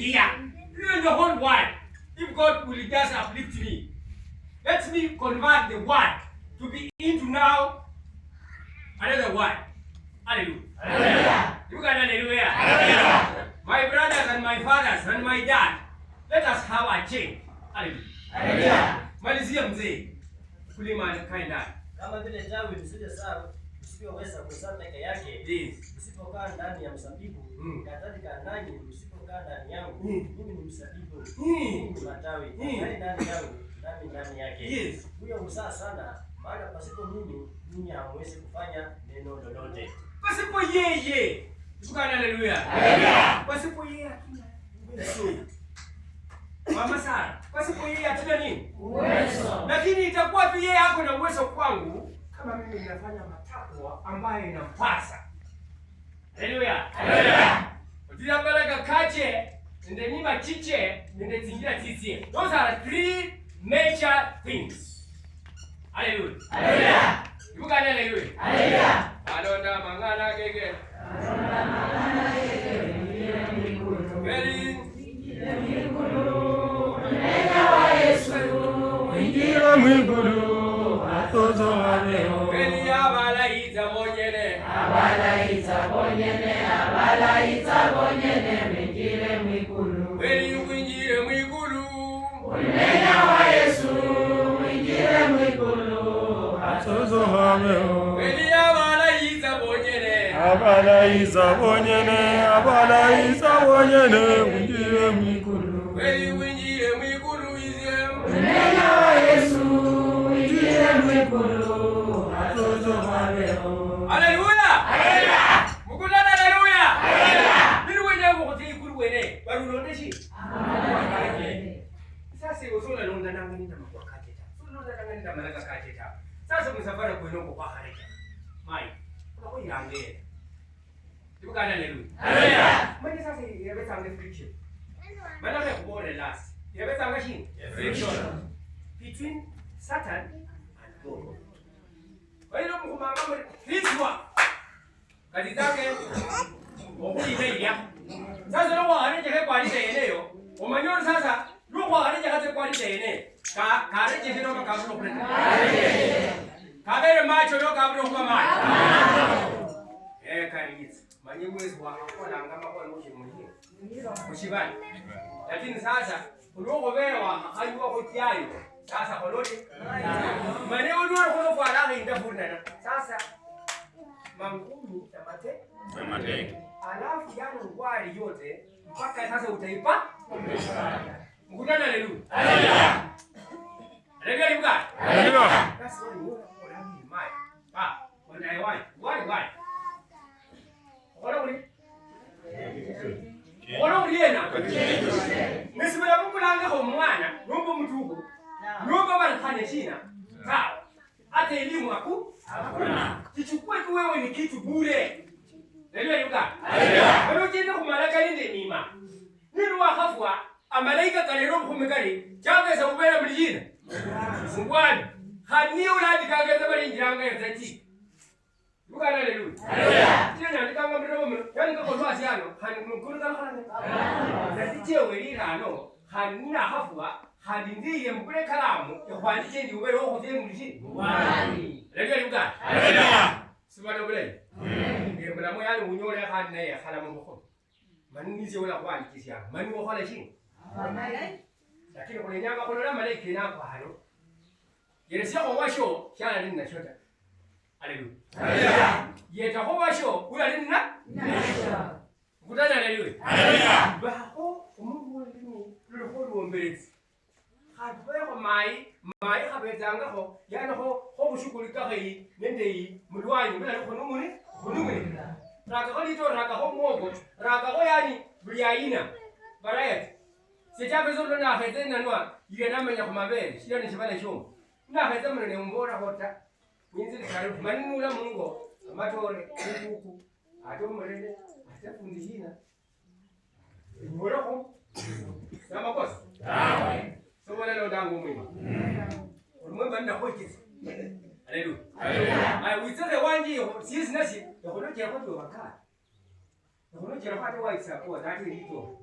here. In the whole world. If God will just uplift me, let me convert the word to be into now another word. Hallelujah. Hallelujah. You got hallelujah. Hallelujah. My brothers and my fathers and my dad, let us have a change. Hallelujah. Hallelujah. Malizia mzee. Kulima kaenda. Kama vile tawi lisije sawa, usipoweza kuzaa peke yake. Yes. Usipokaa ndani ya mzabibu, kadhalika nanyi msipokaa ndani yangu. Mimi ni mzabibu. Mimi ni matawi. Ndani yangu, nami ndani yake. Yes. Huyo huzaa sana, maana pasipo mimi, ninyi hamwezi kufanya neno lolote. Pasipo yeye. Tukana haleluya. Haleluya. Pasipo yeye hatuna uwezo. Mama Sara, pasipo yeye hatuna nini? Uwezo. Lakini itakuwa tu yeye ako na uwezo kwangu kama mimi ninafanya matakwa ambayo inampasa. Haleluya. Haleluya. Utia baraka kache, nende niba chiche, nende zingira tizie. Those are three major things. Haleluya. Haleluya. Tukana haleluya. Haleluya. Alonda mangana keke. Alonda mangana keke. Kweli. Ingira mwigulu atozo waleo. Kweli abalaita bonyene. Abalaita bonyene, abalaita bonyene, mwingire mwigulu. Kweli mwingire mwigulu. Unena wa Yesu, mwingire mwigulu atozo waleo. Kweli abalaita bonyene. Abalaita bonyene, abalaita bonyene, mwingire mwigulu. Kweli mwingire mwigulu izie. Unena wa Yesu, mwingire mwigulu atozo waleo. Haleluya. Haleluya. Mukutana haleluya. Haleluya. Biru wenya ngokuti ikulu wene. Barulondeshi. Amen. Sasa usona londa nanga ninda makwakate ta. Londa nanga ninda malaka kate ta. Sasa msafara kuinongo kwa hareka. Mai. Kwa yange. Tukana haleluya. Haleluya. Mimi sasa yabeta nge friction. Mana kwa kubona last. Yabeta ngashin. Friction between Satan and God. Kwa hiyo mkumanga Kristo. Kazi zake okuimeya. Sasa leo hareje kwa ile eneo. Umanyoro sasa leo hareje kate kwa ile eneo. Kareje hino makabro kuleta. Kabere macho leo kabro kwa macho. Kanisa. Manye mwezi wa kwa ngama kwa ngoshi mwingine. Kushibani. Lakini sasa uloko bewa hayuwa kutiayo. Sasa koloni. Mane uloko kono kwa raha indafuna. Sasa mangumi tamate. Alafu yani ngwari yote mpaka sasa utaipa. Mkutana haleluya. Haleluya. Haleluya limuka. Haleluya. That's what you want to mai. When I want. Why? Wala uliena. Nisibela kukulanga kwa mwana, nombo mtuko. Nombo barafanya shina. Sawa. Hata elimu hakuna. Kichukue tu wewe ni kitu bure. Ndio yuka. Haleluya. Wewe ukienda kumalaka ninde nima. Nini wakafwa amalaika kalero kumekali. Chave za ubera mlijina. Sungwani. Hani uladi kageza bali njanga yazati. Yuka haleluya. Haleluya. Tena ndikanga mdomo. Yani kwa kwa siano, hani mkuru kana. Ndije welirano, hani na hafwa, hani ndiye mkure kalamu, yakwandike ndi ubero ho kuthe muliji. Wani. Haleluya yuka. Haleluya. Subhana bule. Ngembla mo yani unyole hani naye khala mu mukho. Maninize wala kwandikisha. Mani wo khala shi. Amen. Lakini kule nyanga kono malaika na kwa halo. Yeresia kwa washo, shana nini shota. Haleluya. Haleluya. Yeta kwa washo, ula nini na? Nasha. Mkutana haleluya. Haleluya. Baho umungu wengine luloko luombelezi. Hadwe mai habezanga ho, yana ho bushukulika hii, nende hii, mulwanyi bila kunumuni. Raka ho lito raka ho mwogo, raka ho yani buliaina. Barayat. Sitabe zono na hedena nwa, yena menya kumabele, shida ni shibale shomo. Na hedema ne umbora hota. Ninzi karibu manula mungo, amatore, kuku, atomrele, atafundishina. Ngoroko. Sama kosa. Sawa. Somo leo dangu mwema. Mwema ndio hoje. Haleluya. Haleluya. Ai wizere wanji sisi nasi, yakono kya kwa wakati. Yakono kya kwa waisa kwa dhati lito.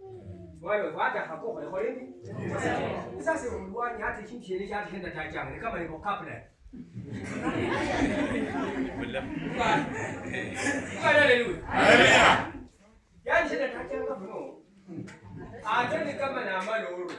wale wacha hakoko le koleni sasa umwani hata chini ya hata tajanga ni kama niko couple haleluya yani shida tajanga bro atende kama na maloro